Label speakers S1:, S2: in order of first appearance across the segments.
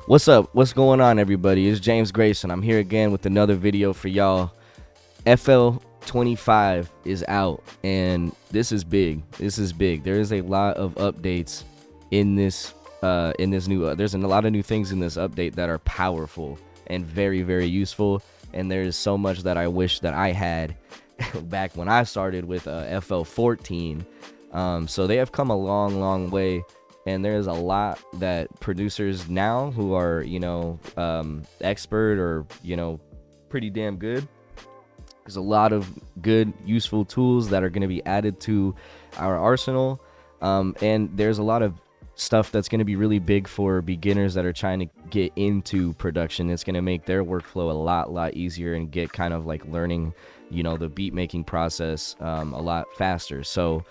S1: What's up? What's going on, everybody? It's James Grayson. I'm here again with another video for y'all. FL25 is out, and this is big. This is big. There is a lot of updates in this new. There's a lot of new things in this update that are powerful and very, very useful. And there's so much that I wish that I had back when I started with FL14. So they have come a long, long way. And there's a lot that producers now who are, expert or, pretty damn good. There's a lot of good, useful tools that are going to be added to our arsenal. And there's a lot of stuff that's going to be really big for beginners that are trying to get into production. It's going to make their workflow a lot easier and get kind of like learning, the beat making process a lot faster. So,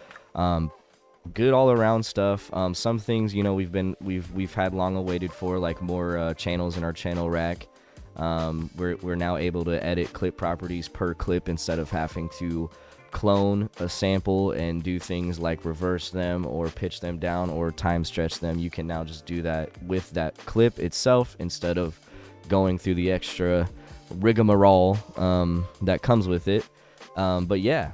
S1: good all around stuff. Some things we've had long awaited for, like more channels in our channel rack. We're now able to edit clip properties per clip instead of having to clone a sample and do things like reverse them or pitch them down or time stretch them. You can now just do that with that clip itself instead of going through the extra rigmarole that comes with it. But yeah,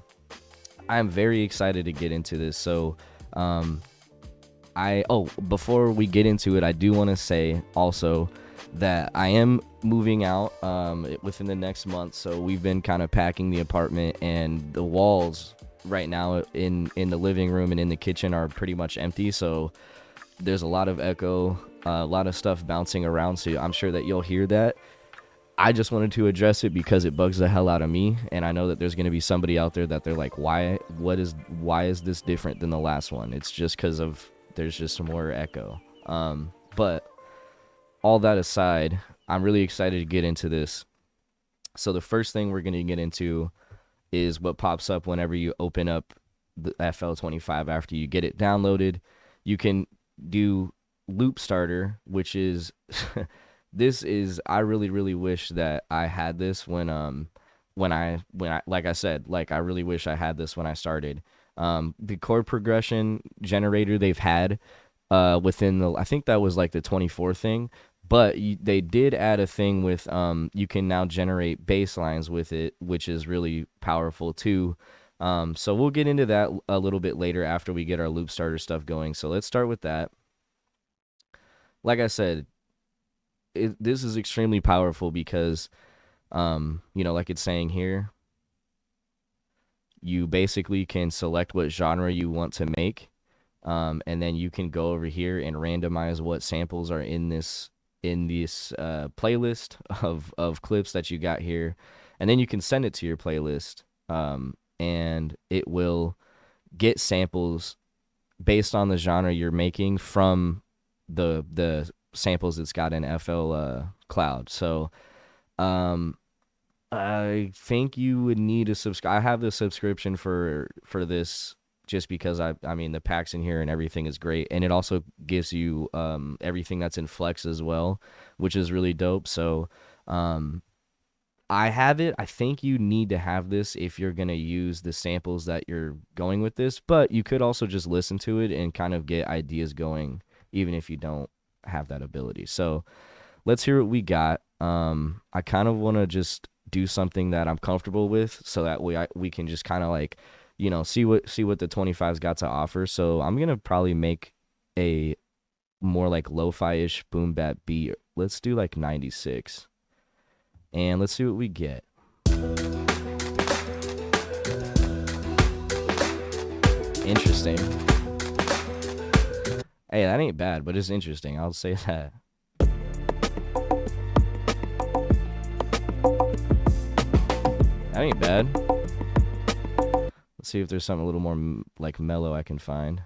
S1: I'm very excited to get into this. So before we get into it, I do want to say also that I am moving out within the next month. So we've been kind of packing the apartment, and the walls right now in the living room and in the kitchen are pretty much empty. So there's a lot of echo, a lot of stuff bouncing around. So I'm sure that you'll hear that. I just wanted to address it because it bugs the hell out of me, and I know that there's going to be somebody out there that they're like, why is this different than the last one? It's just because there's just some more echo. But all that aside, I'm really excited to get into this. So the first thing we're going to get into is what pops up whenever you open up the FL25 after you get it downloaded. You can do Loop Starter, which is I really wish that I had this when I like I said, like I really wish I had this when I started. The chord progression generator they've had within I think that was like the 24 thing, but they did add a thing with you can now generate bass lines with it, which is really powerful too. So we'll get into that a little bit later after we get our Loop Starter stuff going. So let's start with that. Like I said, this is extremely powerful because, like it's saying here, you basically can select what genre you want to make, and then you can go over here and randomize what samples are in this playlist of clips that you got here, and then you can send it to your playlist, and it will get samples based on the genre you're making from the samples it's got in FL Cloud. So I think you would need to subscribe. I have the subscription for this just because I mean the packs in here and everything is great, and it also gives you everything that's in Flex as well, which is really dope. So I have it. I think you need to have this if you're gonna use the samples that you're going with this, but you could also just listen to it and kind of get ideas going even if you don't have that ability. So let's hear what we got. I kind of want to just do something that I'm comfortable with, so that we can just kind of like, see what the 25's got to offer. So I'm gonna probably make a more like lo-fi-ish boom bap beat. Let's do like 96, and let's see what we get. Interesting. Hey, that ain't bad, but it's interesting. I'll say that. That ain't bad. Let's see if there's something a little more like mellow I can find.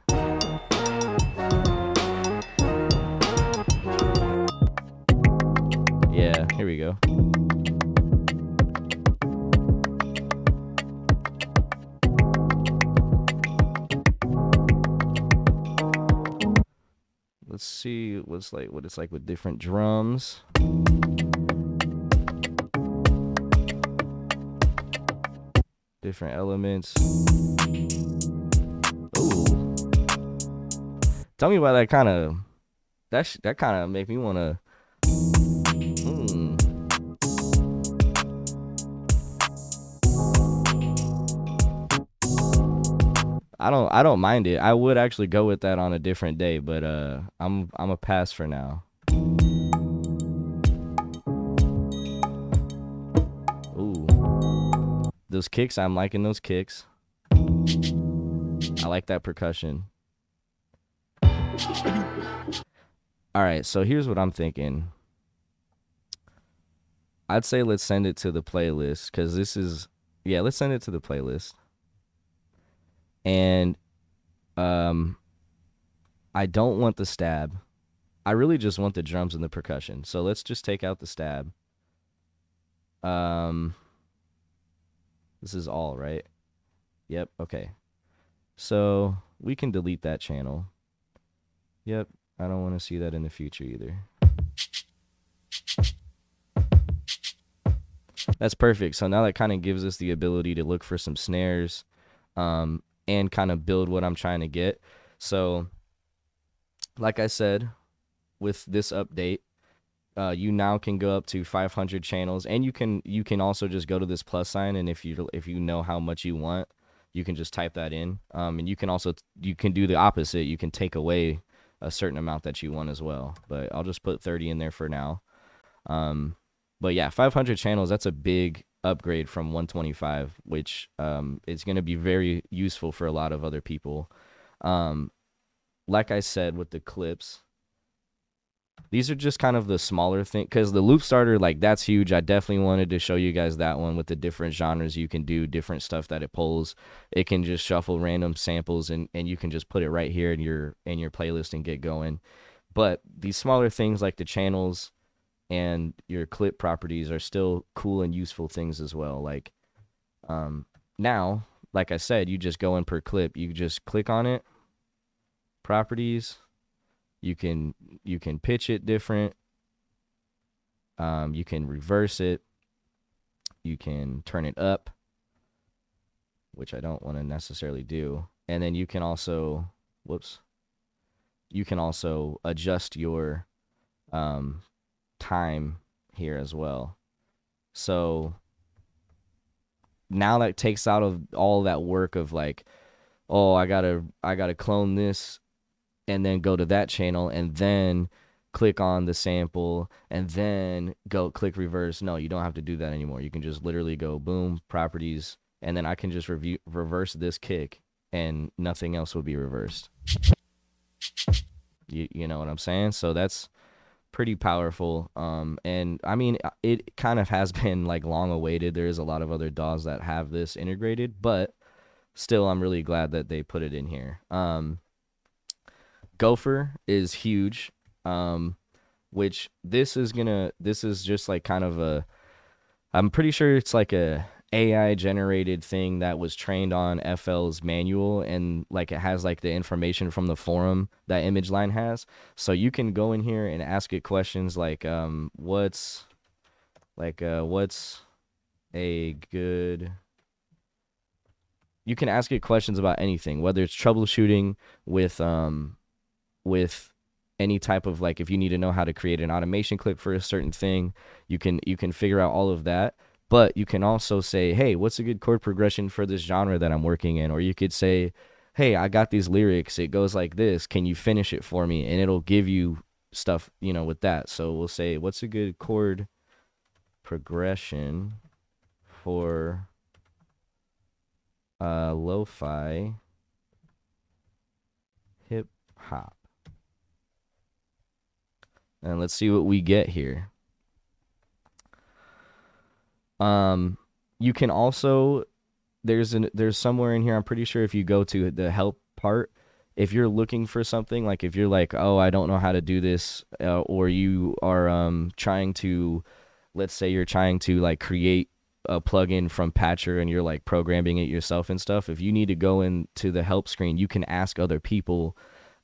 S1: Yeah, here we go. Let's see what it's like with different drums. Different elements. Ooh. Tell me why that kind of make me want to Hmm. I don't mind it. I would actually go with that on a different day, but I'm a pass for now. Ooh. Those kicks, I'm liking those kicks. I like that percussion. All right, so here's what I'm thinking. I'd say let's send it to the playlist because this is, yeah, let's send it to the playlist. And um, I don't want the stab. I really just want the drums and the percussion. So let's just take out the stab. Um, this is all, right? Yep, okay. So we can delete that channel. Yep, I don't want to see that in the future either. That's perfect. So now that kind of gives us the ability to look for some snares and kind of build what I'm trying to get. So, like I said, with this update, you now can go up to 500 channels, and you can also just go to this plus sign, and if you know how much you want, you can just type that in. And you can also you can do the opposite. You can take away a certain amount that you want as well. But I'll just put 30 in there for now. But yeah, 500 channels, that's a big upgrade from 125, which is going to be very useful for a lot of other people. Like I said with the clips, these are just kind of the smaller thing, because the loop starter, like, that's huge. I definitely wanted to show you guys that one with the different genres you can do, different stuff that it pulls. It can just shuffle random samples, and you can just put it right here in your playlist and get going. But these smaller things like the channels and your clip properties are still cool and useful things as well. Like now, like I said, you just go in per clip. You just click on it, properties. You can pitch it different. You can reverse it. You can turn it up, which I don't want to necessarily do. And then you can also, you can also adjust your time here as well. So now that takes out of all that work of like, oh, I gotta clone this and then go to that channel and then click on the sample and then go click reverse. No, you don't have to do that anymore. You can just literally go boom, properties, and then I can just reverse this kick and nothing else will be reversed. You know what I'm saying? So that's pretty powerful. And I mean, it kind of has been like long awaited. There is a lot of other DAWs that have this integrated, but still, I'm really glad that they put it in here. Gopher is huge, which this is just like kind of a, I'm pretty sure it's like a AI generated thing that was trained on FL's manual, and like it has like the information from the forum that ImageLine has. So you can go in here and ask it questions like what's a good, you can ask it questions about anything, whether it's troubleshooting with any type of, like, if you need to know how to create an automation clip for a certain thing, you can figure out all of that. But you can also say, hey, what's a good chord progression for this genre that I'm working in? Or you could say, hey, I got these lyrics, it goes like this, can you finish it for me? And it'll give you stuff, with that. So we'll say, what's a good chord progression for lo-fi hip hop? And let's see what we get here. You can also, there's somewhere in here, I'm pretty sure if you go to the help part, if you're looking for something, like if you're like, oh, I don't know how to do this, or you are trying to, let's say you're trying to like create a plugin from Patcher and you're like programming it yourself and stuff, if you need to go into the help screen, you can ask other people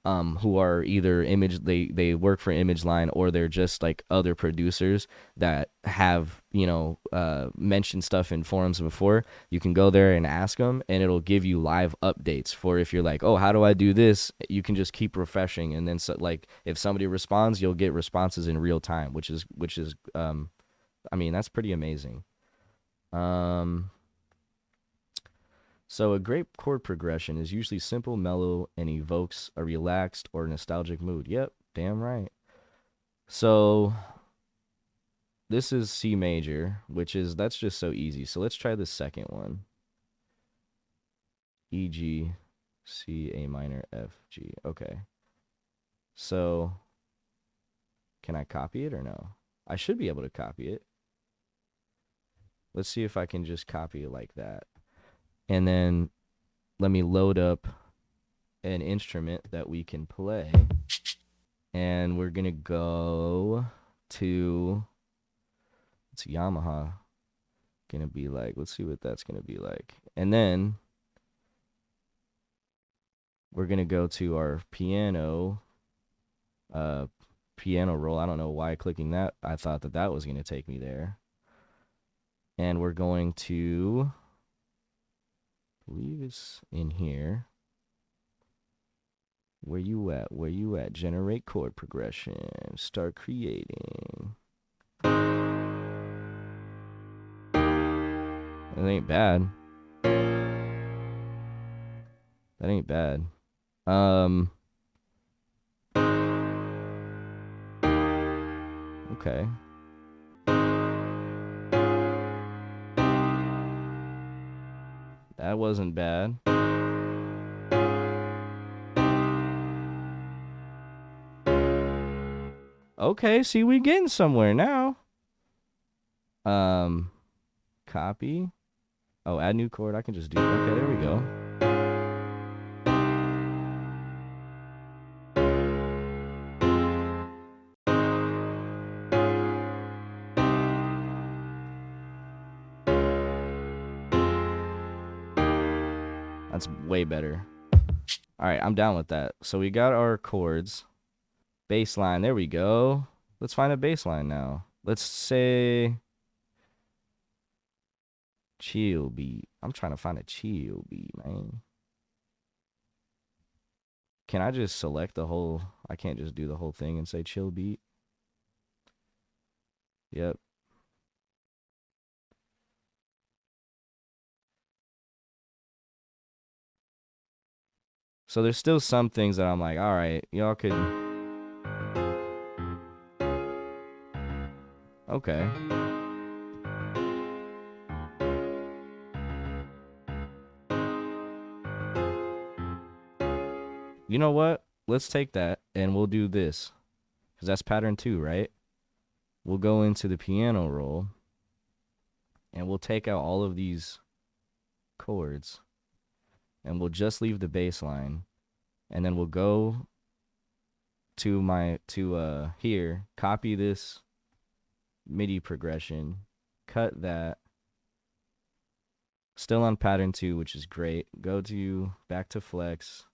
S1: who are either they work for ImageLine, or they're just like other producers that have mentioned stuff in forums before. You can go there and ask them, and it'll give you live updates for if you're like, oh, how do I do this? You can just keep refreshing, and then like if somebody responds, you'll get responses in real time, which is I mean, that's pretty amazing. So a great chord progression is usually simple, mellow, and evokes a relaxed or nostalgic mood. Yep, damn right. So this is C major, that's just so easy. So let's try the second one. E, G, C, A minor, F, G. Okay. So can I copy it or no? I should be able to copy it. Let's see if I can just copy it like that. And then let me load up an instrument that we can play. And we're going to go to, it's Yamaha. Going to be like, let's see what that's going to be like. And then we're going to go to our piano roll. I don't know why clicking that. I thought that was going to take me there. And we're going to, I believe it's in here. Where you at? Where you at? Generate chord progression. Start creating. That ain't bad. That ain't bad. Okay. That wasn't bad. Okay, see, we getting somewhere now. Copy. Oh, add new chord. I can just do. Okay, there we go. That's way better. All right, I'm down with that. So we got our chords. Bass line. There we go. Let's find a bass line now. Let's say chill beat. I'm trying to find a chill beat, man. Can I just select the whole? I can't just do the whole thing and say chill beat. Yep. So there's still some things that I'm like, all right, y'all could. Okay. You know what? Let's take that and we'll do this. Because that's pattern 2, right? We'll go into the piano roll and we'll take out all of these chords and we'll just leave the bass line. And then we'll go to here, copy this MIDI progression, cut that. Still on pattern 2, which is great. Go to back to flex.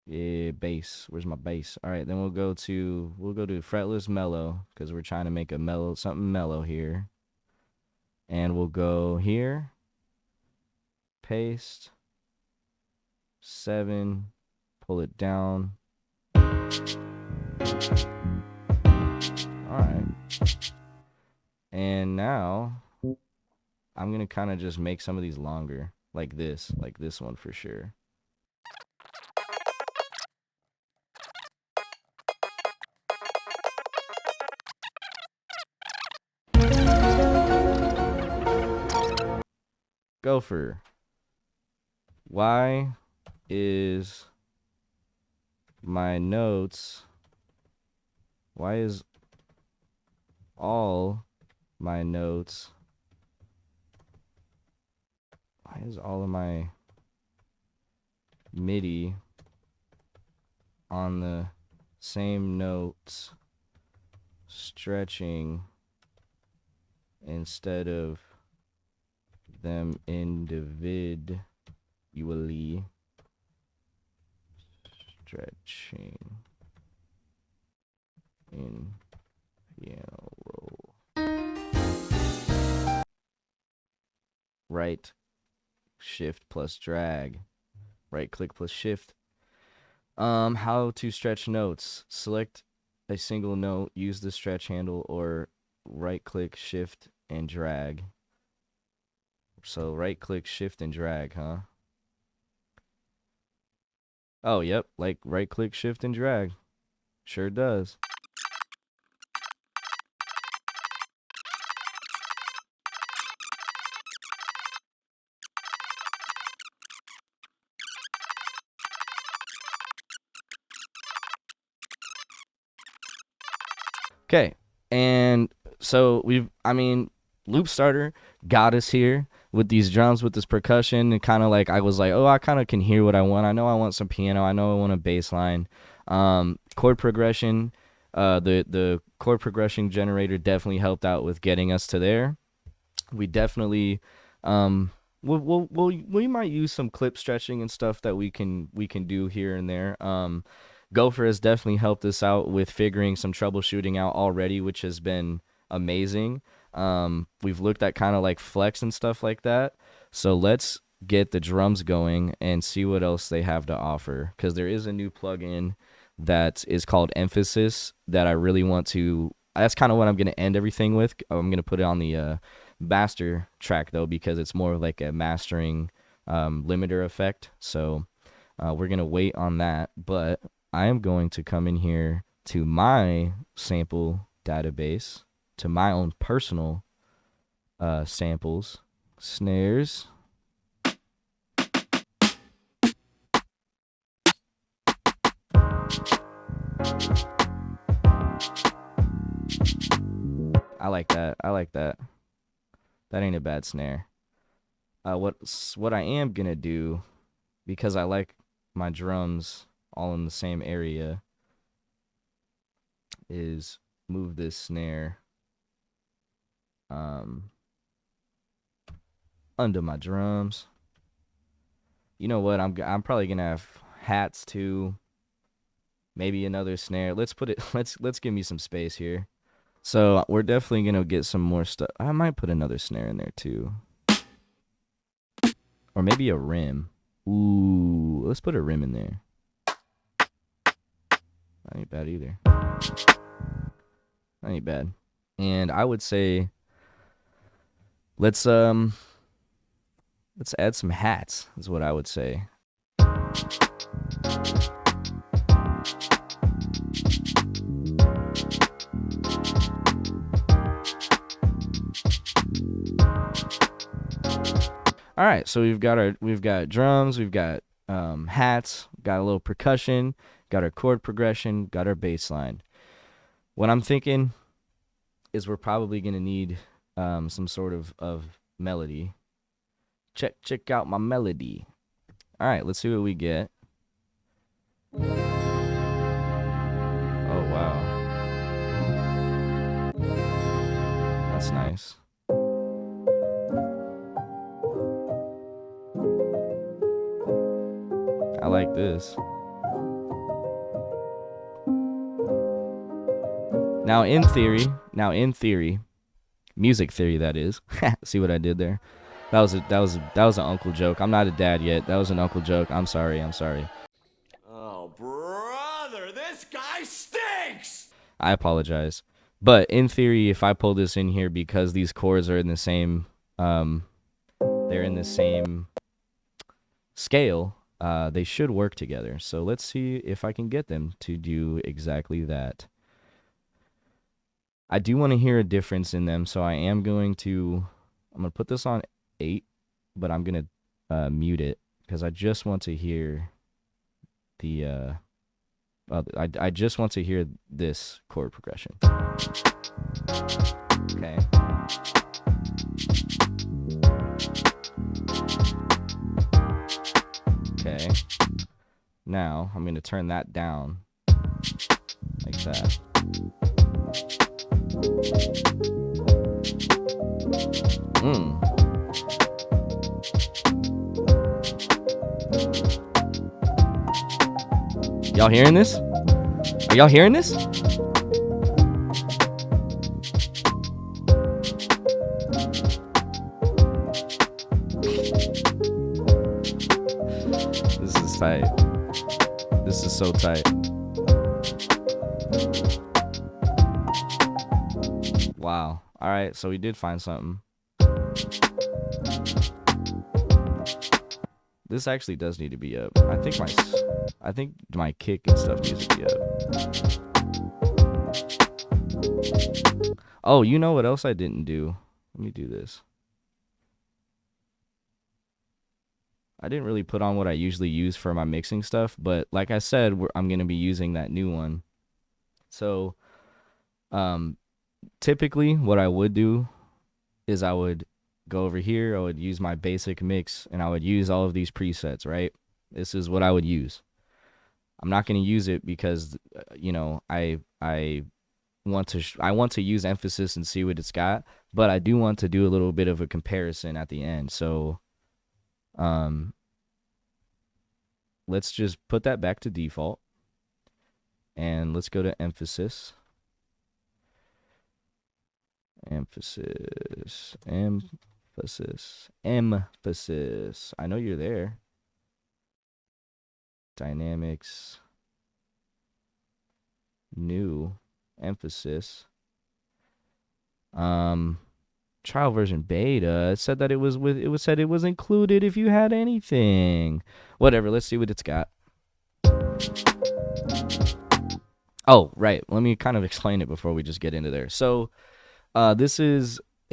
S1: Yeah, bass. Where's my bass? All right, then we'll go to fretless mellow because we're trying to make a mellow something mellow here. And we'll go here. Paste. 7. Pull it down. All right. And now I'm going to kind of just make some of these longer, like this one for sure. Gopher. Why is my notes? Why is all my notes? Why is all of my MIDI on the same notes stretching instead of them individually? stretching in piano roll. Right shift plus drag. Right click plus shift. How to stretch notes. Select a single note, use the stretch handle, or right click shift and drag. So right click shift and drag, huh? Oh, yep, like right click shift and drag. Sure does. Okay, and so Loop Starter got us here with these drums, with this percussion, and kind of like I was like, oh, I kind of can hear what I want. I know I want some piano. I know I want a bass line. Chord progression, the chord progression generator definitely helped out with getting us to there. We definitely, we might use some clip stretching and stuff that we can do here and there. Gopher has definitely helped us out with figuring some troubleshooting out already, which has been amazing. We've looked at kind of like flex and stuff like that. So let's get the drums going and see what else they have to offer, because there is a new plugin that is called Emphasis that I really want to. That's kind of what I'm going to end everything with. I'm going to put it on the master track though, because it's more like a mastering limiter effect. So we're going to wait on that, but I am going to come in here to my sample database, to my own personal samples, snares. I like that. I like that. That ain't a bad snare. What I am gonna do, because I like my drums all in the same area, is move this snare under my drums. You know what? I'm probably gonna have hats too. Maybe another snare. Let's put it. Let's give me some space here. So we're definitely gonna get some more stuff. I might put another snare in there too, or maybe a rim. Ooh, let's put a rim in there. That ain't bad either. That ain't bad. And I would say let's add some hats, is what I would say. All right, so we've got drums, we've got hats, got a little percussion, got our chord progression, got our bass line. What I'm thinking is we're probably gonna need some sort of melody. Check out my melody. All right, let's see what we get. Oh wow, that's nice. I like this. Now in theory, music theory that is. See what I did there? That was an uncle joke. I'm not a dad yet. That was an uncle joke. I'm sorry.
S2: Oh, brother, this guy stinks!
S1: I apologize. But in theory, if I pull this in here, because these chords are in the same they're in the same scale, they should work together. So let's see if I can get them to do exactly that. I do want to hear a difference in them, so I'm going to put this on 8, but I'm going to mute it, because I just want to hear the I just want to hear this chord progression. Okay. Okay. Now I'm going to turn that down like that. Y'all hearing this? Are y'all hearing this? This is tight. This is so tight. Wow. All right, so we did find something. This actually does need to be up. I think my kick and stuff needs to be up. Oh, you know what else I didn't do? Let me do this. I didn't really put on what I usually use for my mixing stuff, but like I said, I'm going to be using that new one. So, typically what I would do is I would go over here, I would use my basic mix, and I would use all of these presets, right? This is what I would use. I'm not going to use it because, you know, I want to use Emphasis and see what it's got, but I do want to do a little bit of a comparison at the end. So, let's just put that back to default, and let's go to Emphasis. Emphasis. I know you're there. Dynamics. New. Emphasis. Trial version beta. It said that it was included if you had anything. Whatever, let's see what it's got. Oh, right. Let me kind of explain it before we just get into there. So,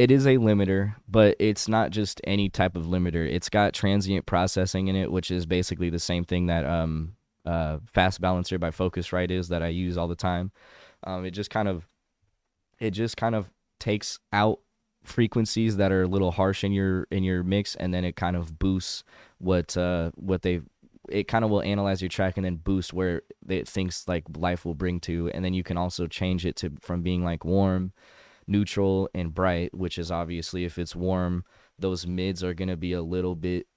S1: it is a limiter, but it's not just any type of limiter. It's got transient processing in it, which is basically the same thing that Fast Balancer by Focusrite is that I use all the time. It just kind of takes out frequencies that are a little harsh in your mix, and then it kind of boosts it kind of will analyze your track and then boost where it thinks like life will bring to, and then you can also change it from being like warm, neutral, and bright, which is obviously if it's warm, those mids are going to be a little bit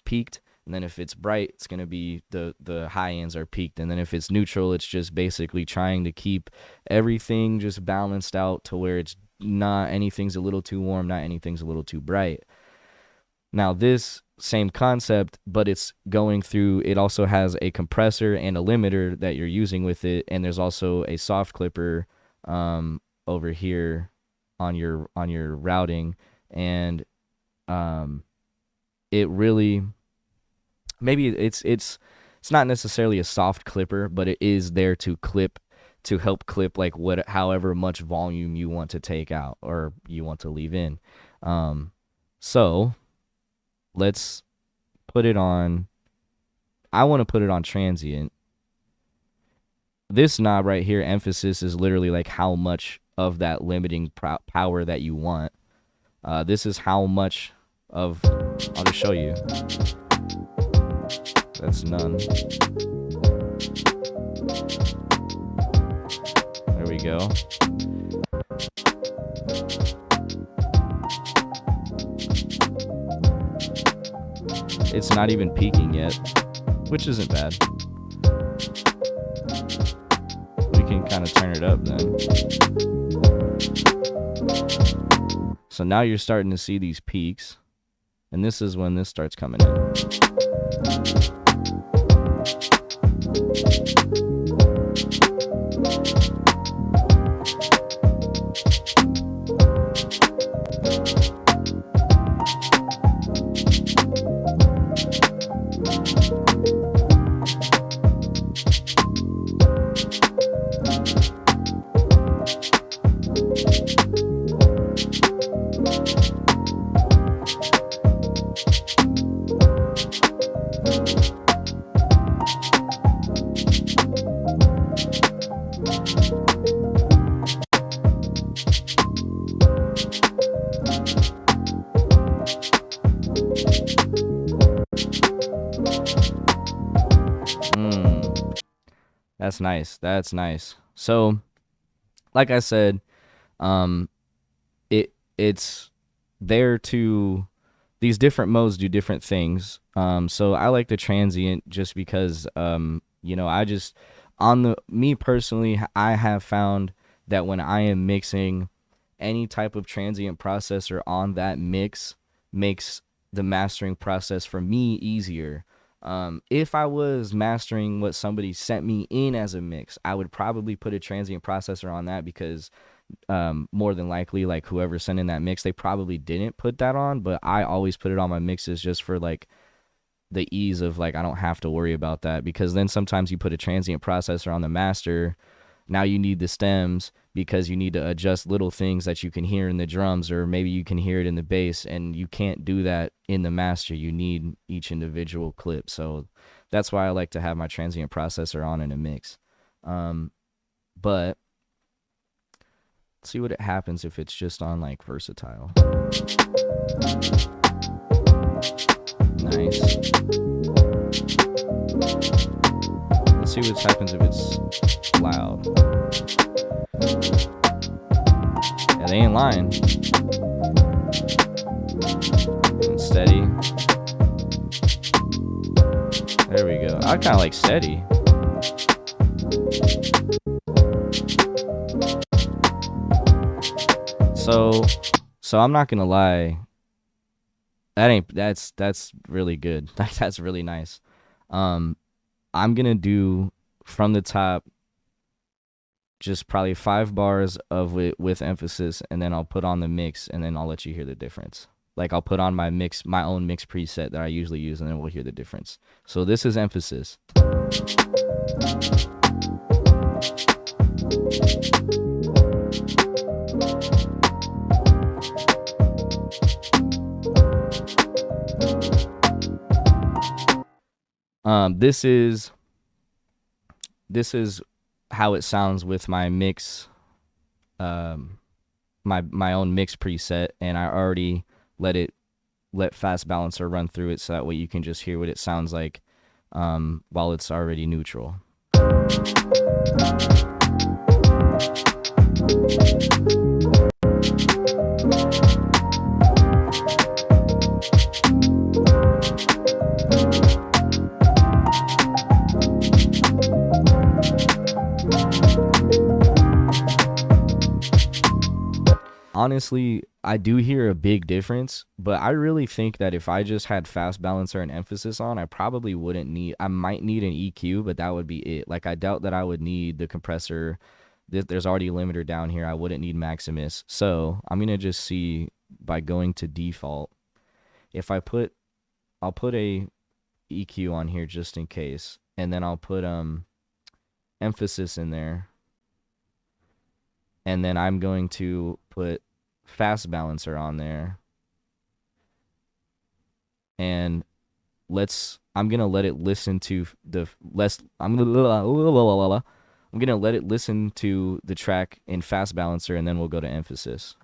S1: peaked, and then if it's bright, it's going to be the high ends are peaked, and then if it's neutral, it's just basically trying to keep everything just balanced out to where it's not anything's a little too warm, not anything's a little too bright. Now this same concept, but it's going through, it also has a compressor and a limiter that you're using with it, and there's also a soft clipper over here on your routing, and it really, maybe it's not necessarily a soft clipper, but it is there to help clip like however much volume you want to take out or you want to leave in. So let's put it on. I want to put it on transient. This knob right here, Emphasis, is literally like how much of that limiting power that you want. This is how much of, I'll just show you. That's none. There we go. It's not even peaking yet, which isn't bad. We can kind of turn it up then. So now you're starting to see these peaks, and this is when this starts coming in. That's nice. That's nice. So, like I said, it's there to, these different modes do different things. So I like the transient just because You know, I just me personally, I have found that when I am mixing, any type of transient processor on that mix makes the mastering process for me easier. If I was mastering what somebody sent me in as a mix, I would probably put a transient processor on that, because more than likely, like, whoever sent in that mix, they probably didn't put that on. But I always put it on my mixes just for like the ease of, like, I don't have to worry about that, because then sometimes you put a transient processor on the master. Now you need the stems because you need to adjust little things that you can hear in the drums, or maybe you can hear it in the bass, and you can't do that in the master. You need each individual clip. So that's why I like to have my transient processor on in a mix. But let's see what it happens if it's just on like versatile. Nice. Let's see what happens if it's loud. Yeah, they ain't lying. And steady. There we go. I kind of like steady. So I'm not gonna lie. That's really good. That's really nice. I'm gonna do from the top just probably 5 bars of it with emphasis, and then I'll put on the mix, and then I'll let you hear the difference. Like, I'll put on my own mix preset that I usually use, and then we'll hear the difference. So this is emphasis. This is how it sounds with my mix, my own mix preset, and I already let Fast Balancer run through it, so that way you can just hear what it sounds like while it's already neutral. Honestly, I do hear a big difference, but I really think that if I just had Fast Balancer and emphasis on, I probably wouldn't need, I might need an EQ, but that would be it. Like, I doubt that I would need the compressor. There's already a limiter down here. I wouldn't need Maximus. So I'm going to just see by going to default. If I'll put a EQ on here just in case, and then I'll put emphasis in there. And then I'm going to put Fast Balancer on there. And I'm going to let it listen to I'm going to let it listen to the track in Fast Balancer, and then we'll go to emphasis.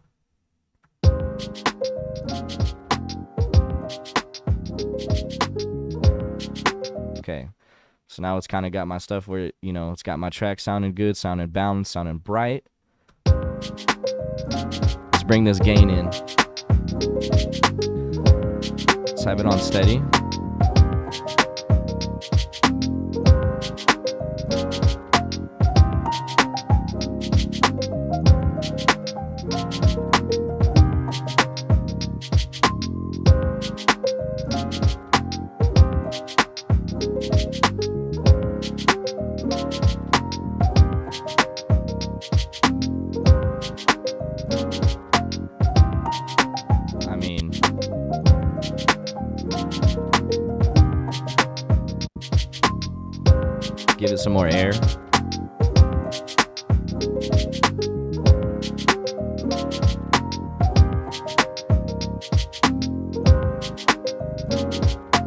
S1: Okay. So now it's kind of got my stuff where, you know, it's got my track sounding good, sounding balanced, sounding bright. Let's bring this gain in. Let's have it on steady. Give it some more air.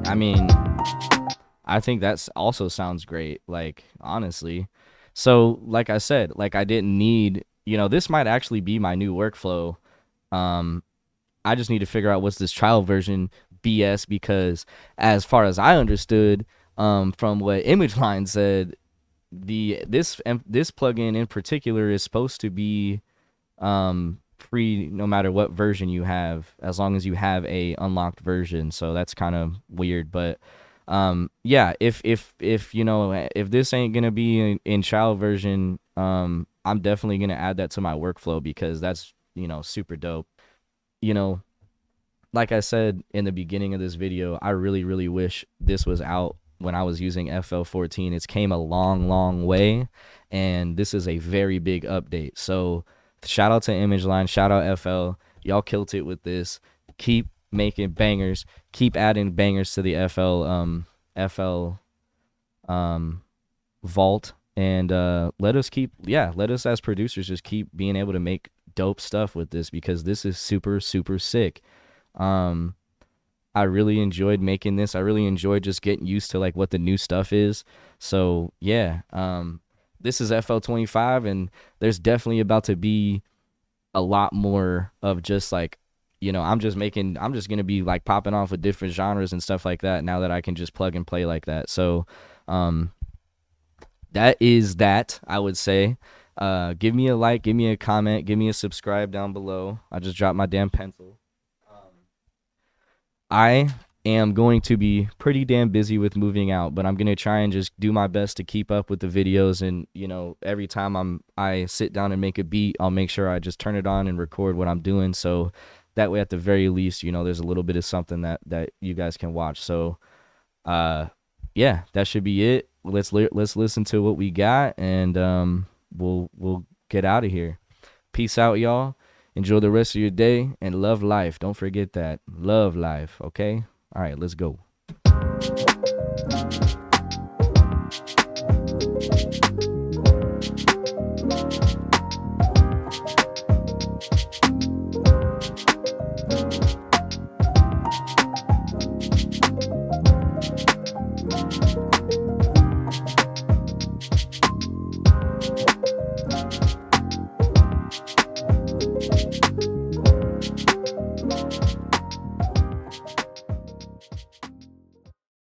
S1: I mean, I think that's also sounds great, like, honestly. So, like I said, like, I didn't need, you know, this might actually be my new workflow. I just need to figure out what's this trial version BS, because as far as I understood, from what ImageLine said, this plugin in particular is supposed to be free no matter what version you have, as long as you have a unlocked version. So that's kind of weird, but Yeah, if you know, if this ain't gonna be in child version, I'm definitely gonna add that to my workflow because that's, you know, super dope. You know, like I said in the beginning of this video, I really, really wish this was out when I was using FL14. It's came a long, long way, and this is a very big update. So shout out to ImageLine, shout out FL. Y'all killed it with this. Keep making bangers. Keep adding bangers to the FL vault, and let us as producers just keep being able to make dope stuff with this because this is super, super sick. um I really enjoyed making this. I really enjoyed just getting used to like what the new stuff is. So yeah, this is FL25, and there's definitely about to be a lot more of just like, you know, I'm just gonna be like popping off with different genres and stuff like that now that I can just plug and play like that. So that is that, I would say. Give me a like, give me a comment, give me a subscribe down below. I just dropped my damn pencil. I am going to be pretty damn busy with moving out, but I'm going to try and just do my best to keep up with the videos. And, you know, every time I sit down and make a beat, I'll make sure I just turn it on and record what I'm doing. So that way, at the very least, you know, there's a little bit of something that you guys can watch. So, yeah, that should be it. Let's listen to what we got, and we'll get out of here. Peace out, y'all. Enjoy the rest of your day and love life. Don't forget that. Love life, okay? All right, let's go.